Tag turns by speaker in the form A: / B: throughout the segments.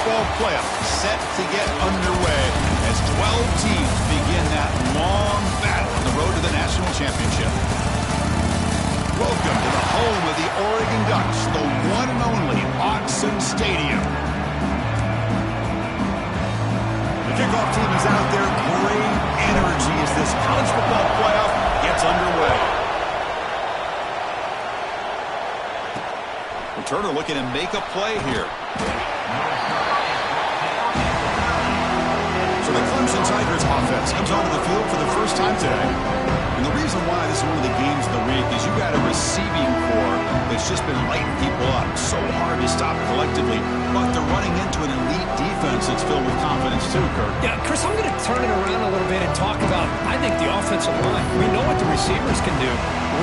A: football playoff set to get underway as 12 teams begin that long battle on the road to the national championship. Welcome to the home of the Oregon Ducks, the one and only Autzen Stadium. The kickoff team is out there. Great energy as this college football playoff gets underway. Returner looking to make a play here. So the Clemson Tigers offense comes onto the field for the first time today. And the reason why this is one of the games of the week is you got a receiving corps that's just been lighting people up. So hard to stop collectively, but they're running into an elite defense that's filled with confidence too, Kirk.
B: Yeah, Chris, I'm going to turn it around a little bit and talk about, I think, the offensive line. We know what the receivers can do.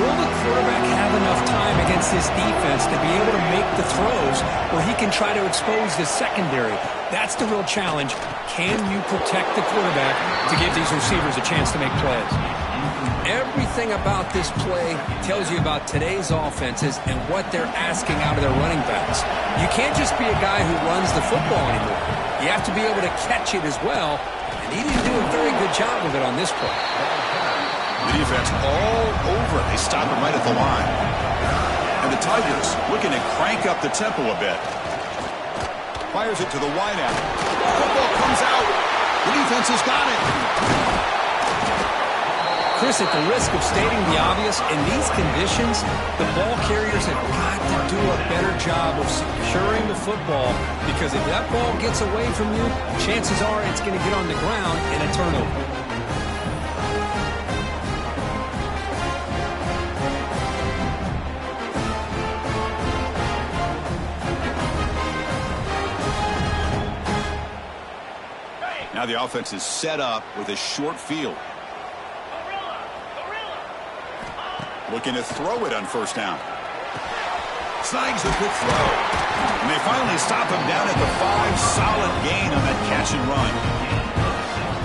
B: Will the quarterback have enough time against this defense to be able to make the throws where he can try to expose the secondary? That's the real challenge. Can you protect the quarterback to give these receivers a chance to make plays?
C: Everything about this play tells you about today's offenses and what they're asking out of their running backs. You can't just be a guy who runs the football anymore. You have to be able to catch it as well, and he didn't do a very good job of it on this play.
A: The defense all over it. They stop him right at the line. And the Tigers looking to crank up the tempo a bit. Fires it to the wideout. Football comes out. The defense has got it.
B: Chris, at the risk of stating the obvious, in these conditions, the ball carriers have got to do a better job of securing the football, because if that ball gets away from you, chances are it's going to get on the ground in a turnover.
A: Now the offense is set up with a short field. Looking to throw it on first down. Snags a good throw. And they finally stop him down at the 5. Solid gain on that catch and run.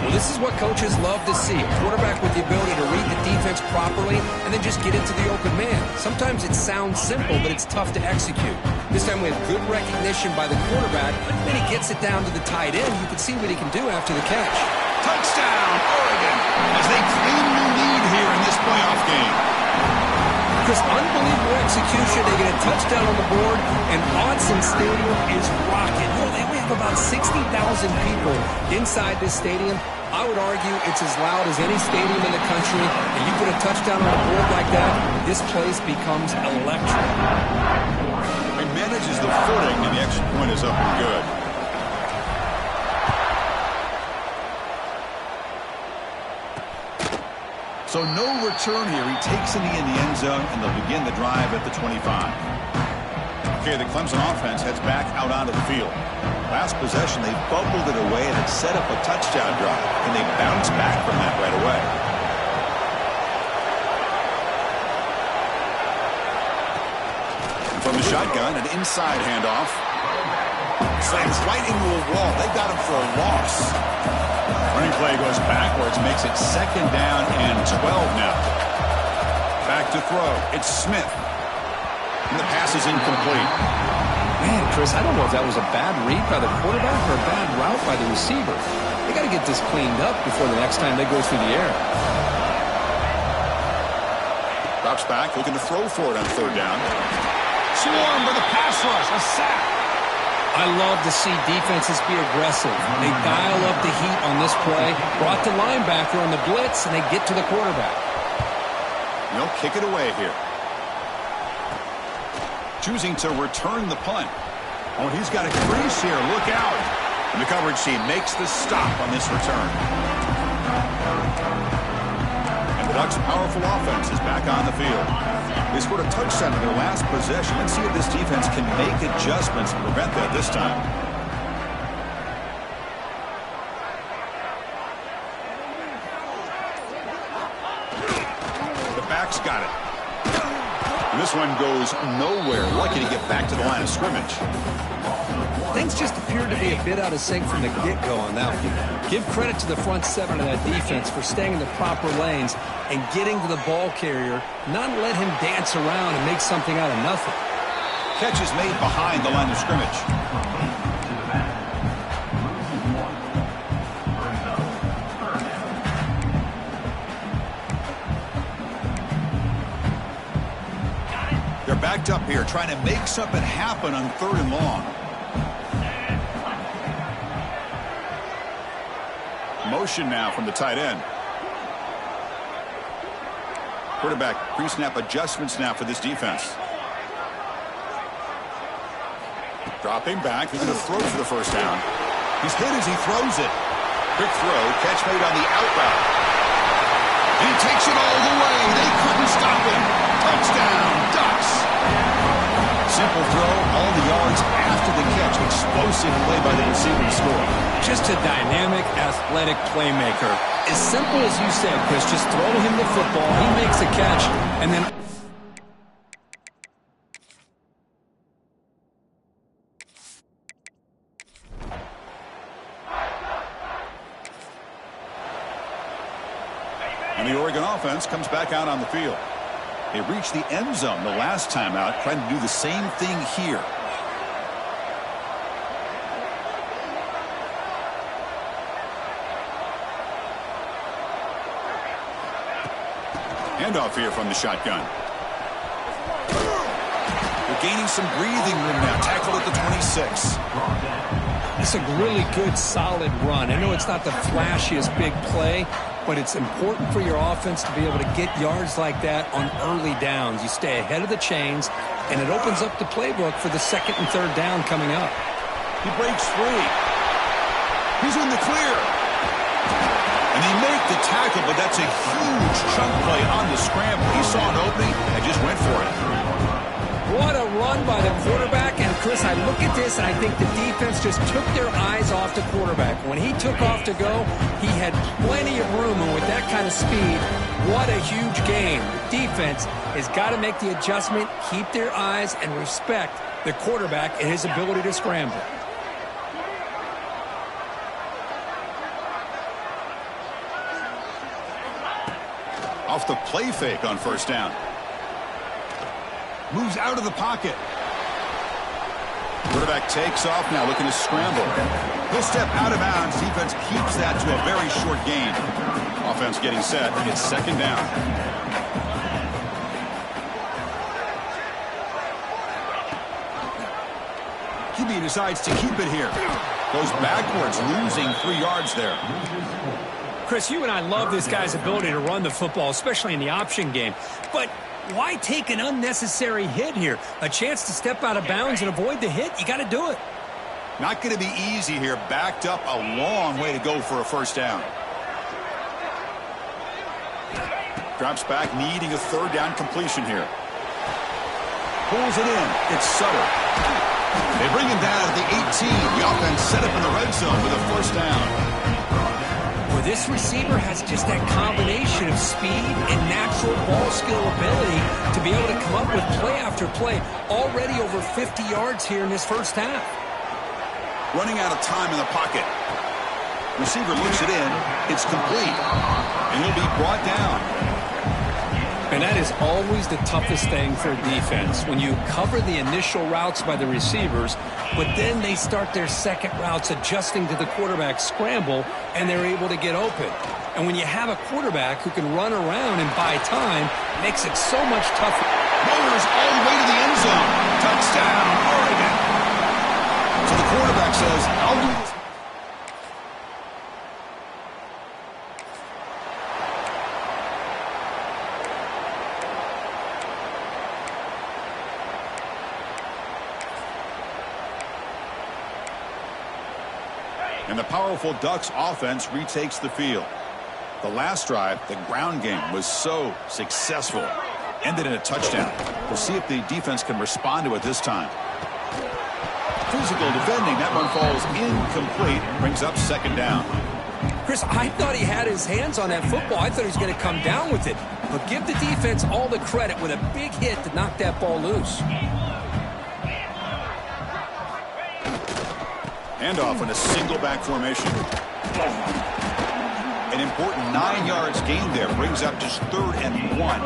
C: Well, this is what coaches love to see. A quarterback with the ability to read the defense properly and then just get into the open man. Sometimes it sounds simple, but it's tough to execute. This time we have good recognition by the quarterback. Then he gets it down to the tight end. You can see what he can do after the catch.
A: Touchdown, Oregon, as they claim the lead here in this playoff game.
C: Chris, unbelievable execution. They get a touchdown on the board, and Autzen Stadium is rocking. We have about 60,000 people inside this stadium. I would argue it's as loud as any stadium in the country, and you put a touchdown on a board like that, this place becomes electric.
A: He manages the footing, and the extra point is up and good. So no return here. He takes it in the end zone, and they'll begin the drive at the 25. Okay, the Clemson offense heads back out onto the field. Last possession, they bubbled it away, and it set up a touchdown drive, and they bounce back from that right away. And from the shotgun, an inside handoff. Slams right into a wall. They got him for a loss. Running play goes backwards, makes it 2nd down and 12 now. Back to throw. It's Smith. And the pass is incomplete.
B: Man, Chris, I don't know if that was a bad read by the quarterback or a bad route by the receiver. They got to get this cleaned up before the next time they go through the air.
A: Drops back, looking to throw for it on 3rd down. Swarm for the pass rush. A sack.
B: I love to see defenses be aggressive. They dial up the heat on this play, brought the linebacker on the blitz, and they get to the quarterback.
A: They'll kick it away here. Choosing to return the punt. Oh, he's got a crease here. Look out. And the coverage team makes the stop on this return. And the Ducks' powerful offense is back on the field. They scored a touchdown in their last possession. Let's see if this defense can make adjustments to prevent that this time. The back's got it. And this one goes nowhere. Lucky to get back to the line of scrimmage.
C: Things just appeared to be a bit out of sync from the get-go on that one. Give credit to the front 7 of that defense for staying in the proper lanes and getting to the ball carrier, not let him dance around and make something out of nothing.
A: Catch is made behind the line of scrimmage. backed up here, trying to make something happen on 3rd and long. Motion now from the tight end. Quarterback pre-snap adjustments now for this defense. Dropping back, he's going to throw for the first down. He's hit as he throws it. Quick throw, catch made on the out route. And he takes it all the way. They couldn't stop him. Touchdown, Ducks. Simple throw, all the yards after the catch. Explosive play by the receiver to score.
B: Just a dynamic, athletic playmaker. As simple as you said, Chris, just throw him the football. He makes a catch, and then...
A: And the Oregon offense comes back out on the field. They reached the end zone the last time out, trying to do the same thing here. Handoff here from the shotgun. They're gaining some breathing room now. Tackled at the 26.
B: It's a really good, solid run. I know it's not the flashiest big play, but it's important for your offense to be able to get yards like that on early downs. You stay ahead of the chains, and it opens up the playbook for the 2nd and 3rd down coming up.
A: He breaks free. He's in the clear. And they make the tackle, but that's a huge chunk play on the scramble. He saw an opening and just went for it.
B: What a run by the quarterback. And, Chris, I look at this, and I think the defense just took their eyes off the quarterback. When he took off to go, he had plenty of room, and with that kind of speed, what a huge game. The defense has got to make the adjustment, keep their eyes, and respect the quarterback and his ability to scramble.
A: Off the play fake on 1st down. Moves out of the pocket. Quarterback takes off now, looking to scramble. He'll step out of bounds. Defense keeps that to a very short gain. Offense getting set. It's 2nd down. QB decides to keep it here. Goes backwards, losing 3 yards there.
B: Chris, you and I love this guy's ability to run the football, especially in the option game. But why take an unnecessary hit here? A chance to step out of bounds and avoid the hit? You got to do it.
A: Not going to be easy here. Backed up a long way to go for a 1st down. Drops back, needing a 3rd down completion here. Pulls it in. It's Sutter. They bring him down at the 18. The offense set up in the red zone with a 1st down.
B: Well, this receiver has just that combination of speed and natural ball skill ability to be able to come up with play after play. Already over 50 yards here in this 1st half.
A: Running out of time in the pocket. Receiver looks it in. It's complete. And he'll be brought down.
B: And that is always the toughest thing for a defense, when you cover the initial routes by the receivers, but then they start their second routes adjusting to the quarterback scramble, and they're able to get open. And when you have a quarterback who can run around and buy time, it makes it so much tougher.
A: Motors all the way to the end zone. Touchdown, Oregon. So the quarterback says, I'll do this. And the powerful Ducks offense retakes the field. The last drive, the ground game, was so successful. Ended in a touchdown. We'll see if the defense can respond to it this time. Physical defending. That one falls incomplete. Brings up 2nd down.
B: Chris, I thought he had his hands on that football. I thought he was going to come down with it. But give the defense all the credit with a big hit to knock that ball loose.
A: Handoff in a single back formation. An important 9 yards gained there. Brings up just 3rd and 1.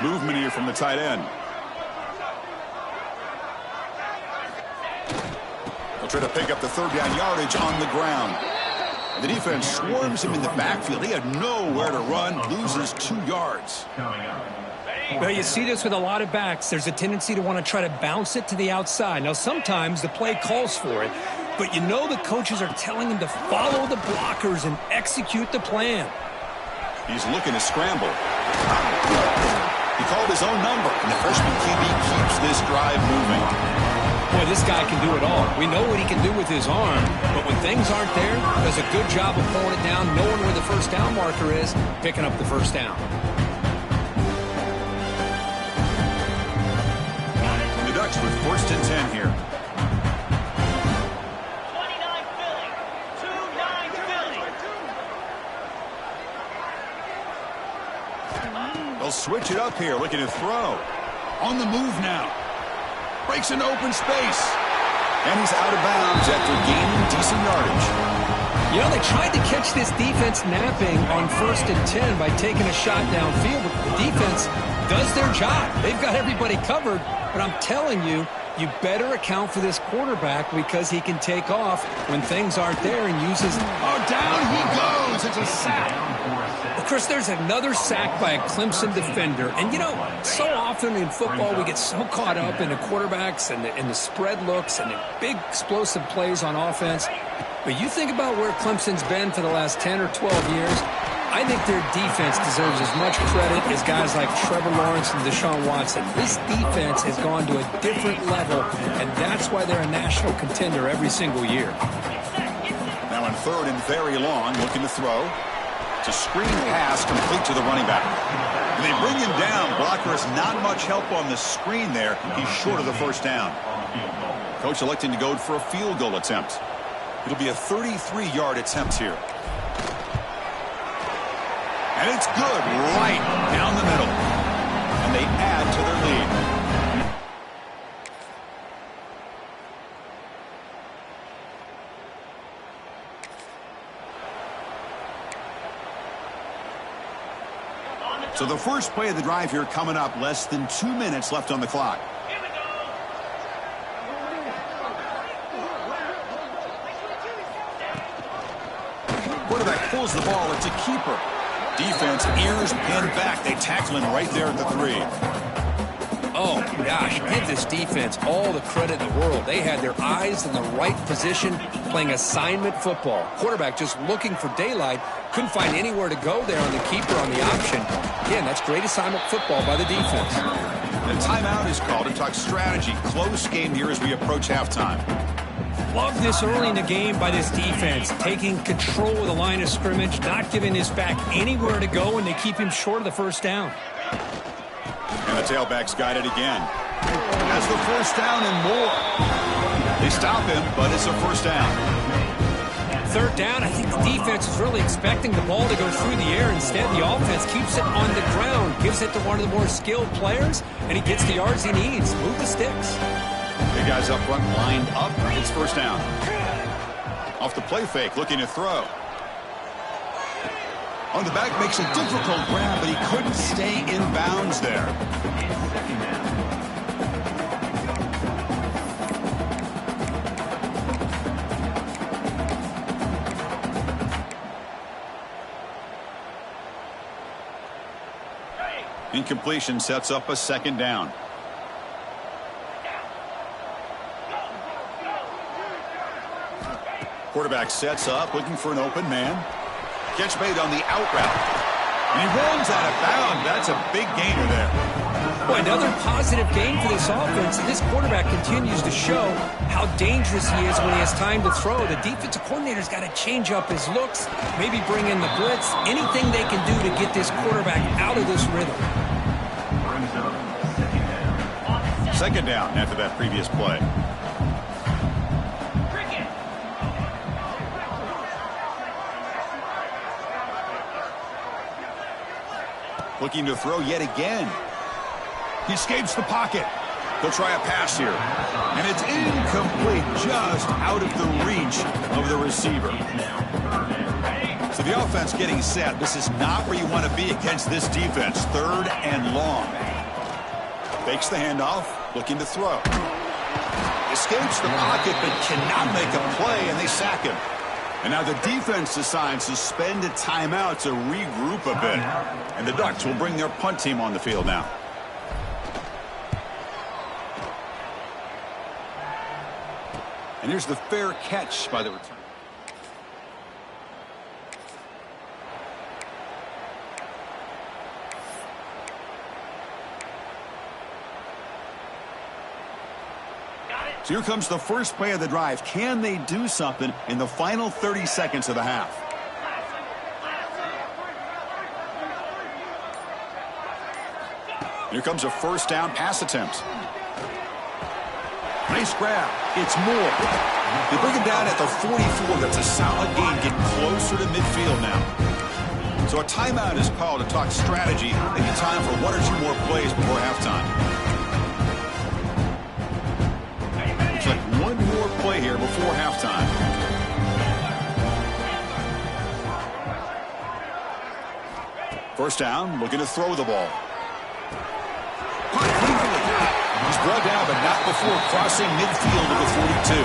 A: Movement here from the tight end. They'll try to pick up the third down yardage on the ground. The defense swarms him in the backfield. He had nowhere to run, loses 2 yards.
B: Well, you see this with a lot of backs. There's a tendency to want to try to bounce it to the outside. Now, sometimes the play calls for it, but you know the coaches are telling him to follow the blockers and execute the plan.
A: He's looking to scramble. He called his own number, and the freshman QB keeps this drive moving.
B: Boy, this guy can do it all. We know what he can do with his arm, but when things aren't there, does a good job of pulling it down, knowing where the first down marker is, picking up the first down.
A: The Ducks with 1st and 10 here.
D: 29 Philly. 2-9 Philly.
A: They'll switch it up here, looking to throw. On the move now. Breaks into open space. And he's out of bounds after gaining decent yardage.
B: You know, they tried to catch this defense napping on 1st and 10 by taking a shot downfield, but the defense does their job. They've got everybody covered, but I'm telling you, you better account for this quarterback because he can take off when things aren't there and uses...
A: Oh, down he goes. It's a sack.
B: Of course, there's another sack by a Clemson defender. And, you know, so often in football we get so caught up in the quarterbacks and the spread looks and the big explosive plays on offense. But you think about where Clemson's been for the last 10 or 12 years, I think their defense deserves as much credit as guys like Trevor Lawrence and Deshaun Watson. This defense has gone to a different level, and that's why they're a national contender every single year.
A: Now on 3rd and very long, looking to throw. It's a screen pass complete to the running back. And they bring him down. Blocker has not much help on the screen there. He's short of the first down. Coach electing to go for a field goal attempt. It'll be a 33-yard attempt here. And it's good right down the middle. And they add to their lead. So the first play of the drive here coming up, less than 2 minutes left on the clock.
D: Here we go.
A: Quarterback pulls the ball. It's a keeper. Defense, ears pinned back. They tackle him right there at the 3.
B: Oh, gosh, give this defense all the credit in the world. They had their eyes in the right position, playing assignment football. Quarterback just looking for daylight, couldn't find anywhere to go there on the keeper on the option. Again, that's great assignment football by the defense.
A: The timeout is called to talk strategy. Close game here as we approach halftime.
B: Love this early in the game by this defense, taking control of the line of scrimmage, not giving his back anywhere to go, and they keep him short of the first down.
A: And the tailback's got it again. Has the first down and more. They stop him, but it's a first down.
B: 3rd down, I think the defense is really expecting the ball to go through the air. Instead, the offense keeps it on the ground, gives it to one of the more skilled players, and he gets the yards he needs. Move the sticks.
A: The guys up front lined up. It's first down. Off the play fake, looking to throw. On the back, makes a difficult grab, but he couldn't stay in bounds there. Incompletion sets up a 2nd down. Quarterback sets up, looking for an open man. Catch made on the out route. And he runs out of bounds. That's a big gainer there.
B: Boy, another positive game for this offense. This quarterback continues to show how dangerous he is when he has time to throw. The defensive coordinator's got to change up his looks, maybe bring in the blitz, anything they can do to get this quarterback out of this rhythm.
A: 2nd down after that previous play. Looking to throw yet again. He escapes the pocket. They'll try a pass here. And it's incomplete, just out of the reach of the receiver. So the offense getting set. This is not where you want to be against this defense. 3rd and long. Fakes the handoff, looking to throw. Escapes the pocket but cannot make a play, and they sack him. And now the defense decides to suspend a timeout to regroup a bit. And the Ducks will bring their punt team on the field now. And here's the fair catch by the return. So here comes the first play of the drive. Can they do something in the final 30 seconds of the half? Here comes a first down pass attempt. Nice grab. It's Moore. They bring him down at the 44. That's a solid gain. Getting closer to midfield now. So a timeout is called to talk strategy. Maybe time for one or two more plays before halftime. Looks like one more play here before halftime. First down, looking to throw the ball. He's brought down, but not before crossing midfield of the 42.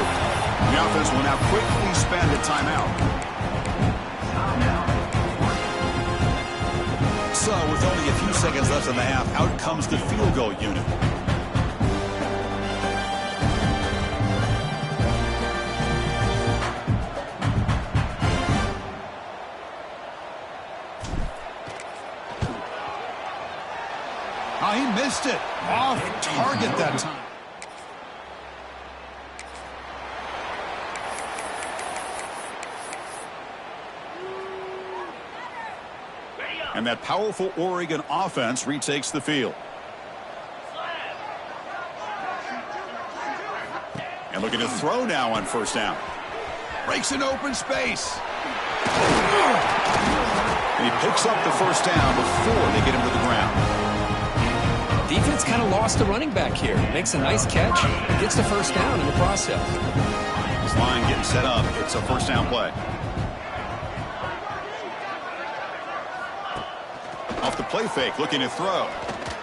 A: The offense will now quickly spend a timeout. So, with only a few seconds left in the half, out comes the field goal unit. Oh, he missed it. Off target that time. And that powerful Oregon offense retakes the field. And looking to throw now on first down. Breaks an open space. And he picks up the first down before they get him to the ground.
B: Defense kind of lost the running back here. Makes a nice catch and gets the first down in the process.
A: This line getting set up. It's a first down play. Off the play fake, looking to throw.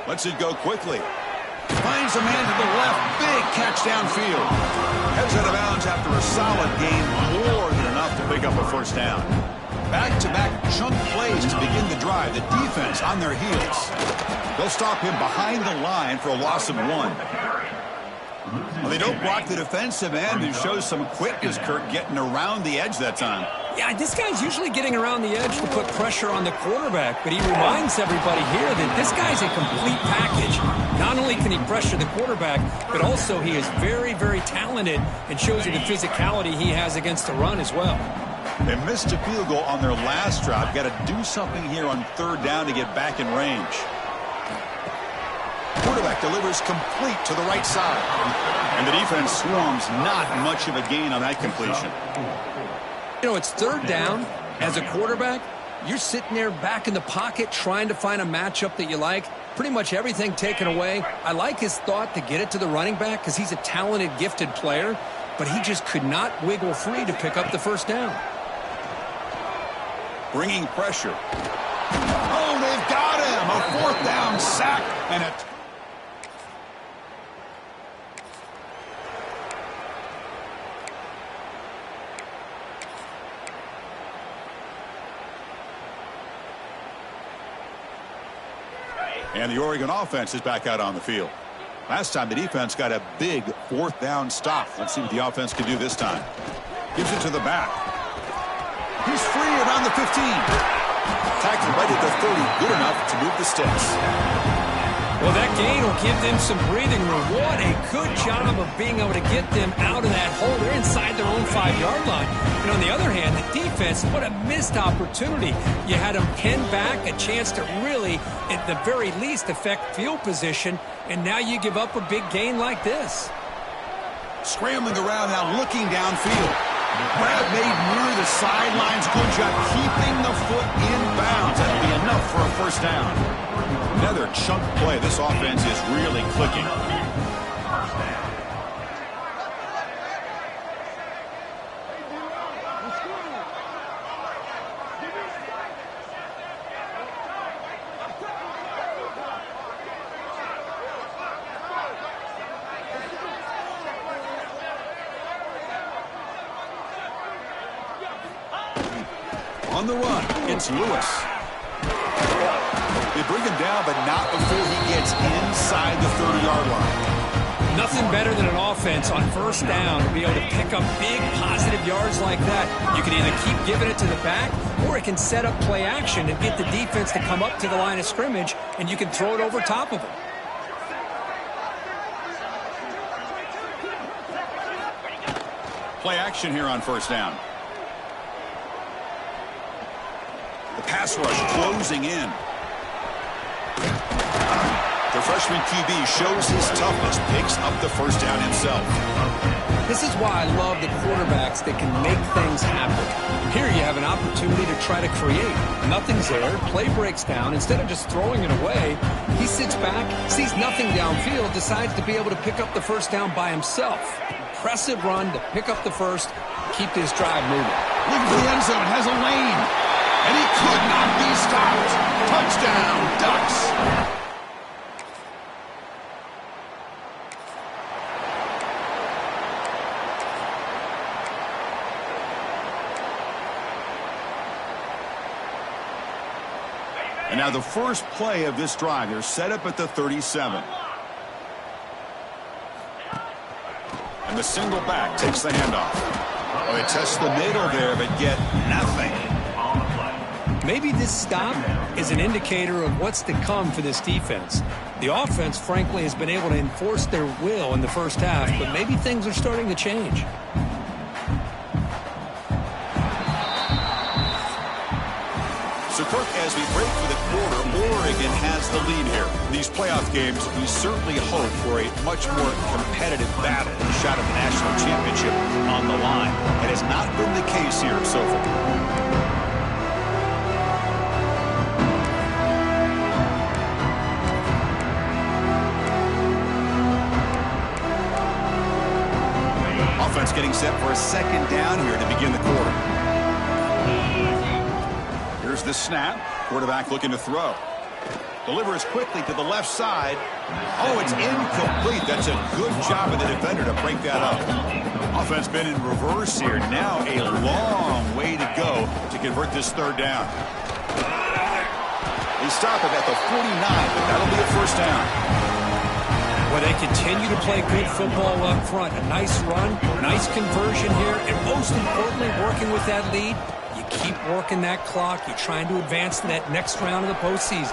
A: Lets it go quickly. Finds a man to the left. Big catch downfield. Heads out of bounds after a solid gain. More than enough to pick up a first down. Back-to-back chunk plays to begin the drive. The defense on their heels. They'll stop him behind the line for a loss of 1. Well, they don't block the defensive end and shows some quickness, Kirk, getting around the edge that time.
B: Yeah, this guy's usually getting around the edge to put pressure on the quarterback, but he reminds everybody here that this guy's a complete package. Not only can he pressure the quarterback, but also he is very, very talented and shows you the physicality he has against the run as well.
A: They missed a field goal on their last drive. Got to do something here on third down to get back in range. Quarterback delivers complete to the right side. And the defense swarms. Not much of a gain on that completion.
B: You know, it's third down. As a quarterback, you're sitting there back in the pocket trying to find a matchup that you like. Pretty much everything taken away. I like his thought to get it to the running back because he's a talented, gifted player, but he just could not wiggle free to pick up the first down.
A: Bringing pressure. Oh, they've got him. A fourth down sack and a... And the Oregon offense is back out on the field. Last time the defense got a big fourth down stop. Let's see what the offense can do this time. Gives it to the back. He's free around the 15. Tackled right at the 30. Good enough to move the sticks.
B: Well, that gain will give them some breathing room. What a good job of being able to get them out of that hole. They're inside their own 5-yard line. And on the other hand, the defense, what a missed opportunity. You had them pinned back, a chance to really, at the very least, affect field position. And now you give up a big gain like this.
A: Scrambling around now, looking downfield. Grab made near the sidelines. Good job keeping the foot in bounds. That'll be enough for a first down. Another chunk play. This offense is really clicking. On the run, it's Lewis. They bring him down, but not before he gets inside the 30-yard line.
B: Nothing better than an offense on first down to be able to pick up big positive yards like that. You can either keep giving it to the back, or it can set up play action and get the defense to come up to the line of scrimmage, and you can throw it over top of them.
A: Play action here on first down. The pass rush closing in. The freshman QB shows his toughness, picks up the first down himself.
B: This is why I love the quarterbacks that can make things happen. Here you have an opportunity to try to create. Nothing's there, play breaks down. Instead of just throwing it away, he sits back, sees nothing downfield, decides to be able to pick up the first down by himself. Impressive run to pick up the first, keep this drive moving.
A: Look at the end zone, has a lane, and he could not be stopped. Touchdown, Ducks. And now the first play of this drive, they're set up at the 37. And the single back takes the handoff. Oh, they test the middle there, but get nothing.
B: Maybe this stop is an indicator of what's to come for this defense. The offense, frankly, has been able to enforce their will in the first half, but maybe things are starting to change.
A: So, Kirk, as we break for the quarter, Oregon has the lead here. In these playoff games, we certainly hope for a much more competitive battle, a shot at the national championship on the line. It has not been the case here so far. Offense getting set for a second down here to begin the quarter. Here's the snap. Quarterback looking to throw. Delivers quickly to the left side. Oh, it's incomplete. That's a good job of the defender to break that up. Offense been in reverse here. Now a long way to go to convert this third down. They stop it at the 49, but that'll be a first down.
B: Well, they continue to play good football up front. A nice run, nice conversion here, and most importantly, working with that lead, you keep working that clock. You're trying to advance to that next round of the postseason.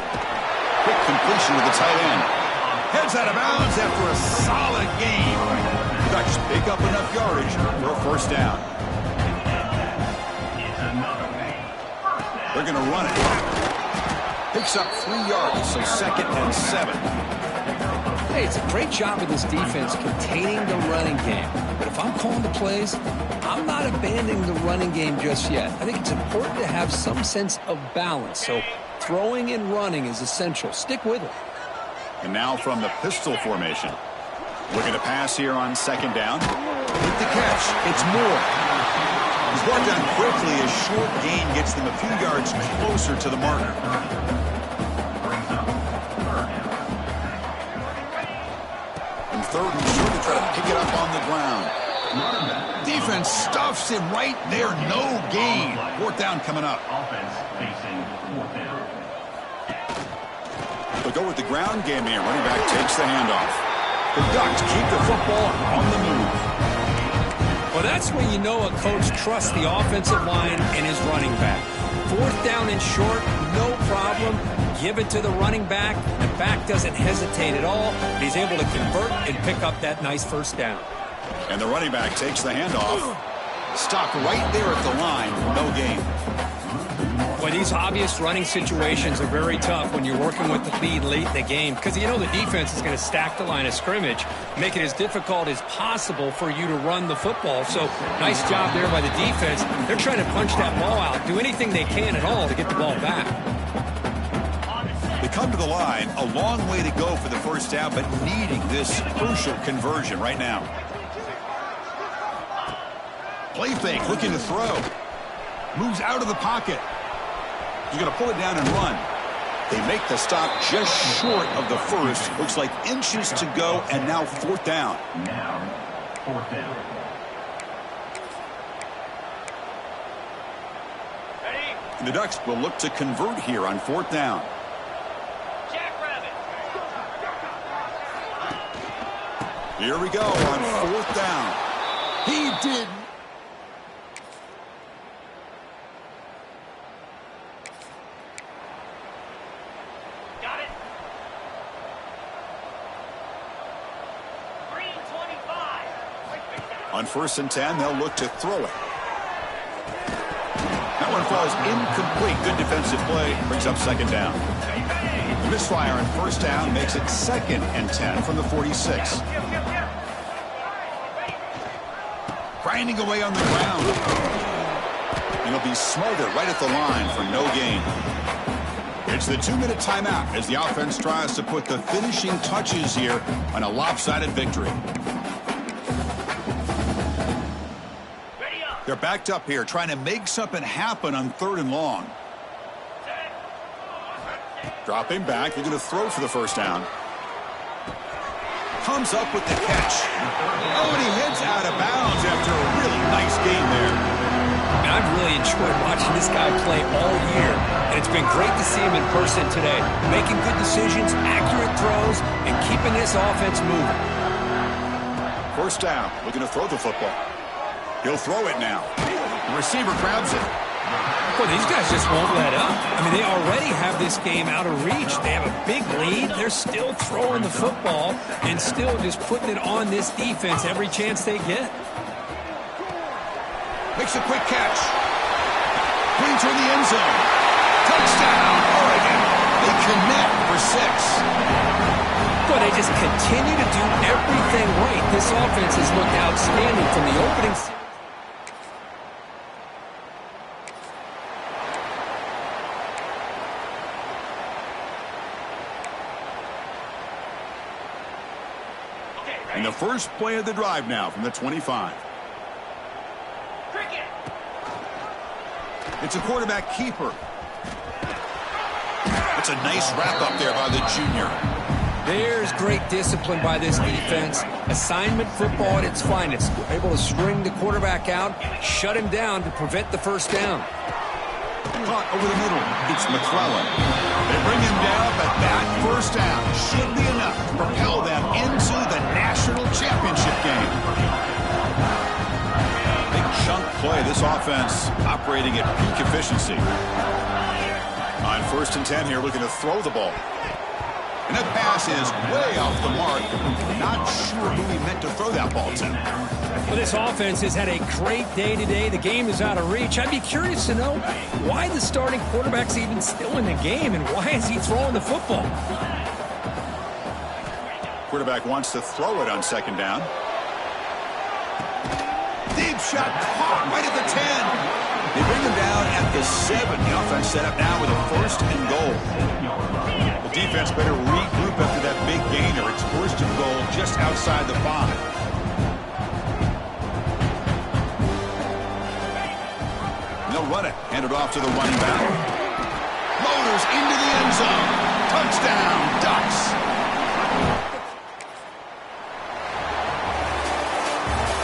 A: Quick completion to the tight end. Heads out of bounds after a solid game. The Ducks pick up enough yardage for a first down. They're going to run it. Picks up 3 yards, so 2nd and 7.
B: Hey, it's a great job of this defense containing the running game. But if I'm calling the plays, I'm not abandoning the running game just yet. I think it's important to have some sense of balance. So throwing and running is essential. Stick with it.
A: And now from the pistol formation. Looking to pass here on 2nd down. With the catch, it's Moore. He's brought down quickly. A short gain gets them a few yards closer to the marker. And 3rd and short to try to pick it up on the ground. Defense stuffs him right there. No gain. 4th down coming up. They'll go with the ground game here. Running back takes the handoff. The Ducks keep the football on the move.
B: Well, that's when you know a coach trusts the offensive line and his running back. 4th down and short, no problem. Give it to the running back. The back doesn't hesitate at all. He's able to convert and pick up that nice first down.
A: And the running back takes the handoff. Stopped right there at the line for no gain.
B: Well, these obvious running situations are very tough when you're working with the lead late in the game because you know the defense is going to stack the line of scrimmage, make it as difficult as possible for you to run the football. So nice job there by the defense. They're trying to punch that ball out, do anything they can at all to get the ball back.
A: They come to the line, a long way to go for the first down, but needing this crucial conversion right now. Play fake, looking to throw. Moves out of the pocket. He's going to pull it down and run. They make the stop just short of the first. Looks like inches to go, and now 4th down.
E: Now, 4th down.
D: Ready?
A: The Ducks will look to convert here on 4th down.
D: Jackrabbit.
A: Here we go on 4th down. He did.
D: Got it. Green 25.
A: On 1st and 10, they'll look to throw it. That one falls incomplete. Good defensive play. Brings up 2nd down. The misfire on 1st down makes it 2nd and 10 from the 46. Grinding away on the ground. And he'll be smothered right at the line for no gain. It's the 2-minute timeout as the offense tries to put the finishing touches here on a lopsided victory. They're backed up here trying to make something happen on 3rd and long. Dropping back. They're going to throw for the 1st down. Comes up with the catch. Oh, and he heads out of bounds after a really nice game there.
B: I've really enjoyed watching this guy play all year, and it's been great to see him in person today, making good decisions, accurate throws, and keeping this offense moving.
A: 1st down, looking to throw the football. He'll throw it now. The receiver grabs it.
B: Well, these guys just won't let up. I mean, they already have this game out of reach. They have a big lead. They're still throwing the football and still just putting it on this defense every chance they get.
A: Makes a quick catch. Brings her in the end zone. Touchdown, Oregon. They connect for 6.
B: But they just continue to do everything right. This offense has looked outstanding from the opening.
A: And the first play of the drive now from the 25.
D: Cricket.
A: It's a quarterback keeper. It's a nice wrap up there by the junior.
C: There's great discipline by this defense. Assignment football at its finest. Able to string the quarterback out, shut him down to prevent the 1st down.
A: Caught over the middle. It's McClellan. They bring him down, but that 1st down should be enough to propel them into the national championship game. Big chunk play. This offense operating at peak efficiency. On 1st and 10 here, looking to throw the ball. And that pass is way off the mark. Not sure who he meant to throw that ball to.
B: Well, this offense has had a great day today. The game is out of reach. I'd be curious to know why the starting quarterback's even still in the game and why is he throwing the football?
A: Quarterback wants to throw it on 2nd down. Deep shot caught right at the 10. They bring him down at the 7. The offense set up now with a 1st and goal. The defense better regroup after that big gainer. It's 1st and goal just outside the 5. They'll run it. Hand it off to the running back. Motors into the end zone. Touchdown, Ducks.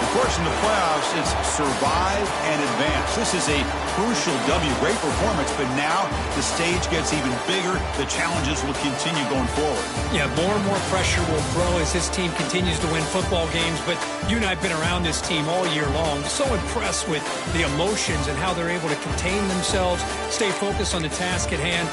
A: Of course, in the playoffs, it's survive and advance. This is a crucial W. Great performance, but now the stage gets even bigger. The challenges will continue going forward.
B: Yeah, more and more pressure will grow as this team continues to win football games, but you and I have been around this team all year long. So impressed with the emotions and how they're able to contain themselves, stay focused on the task at hand.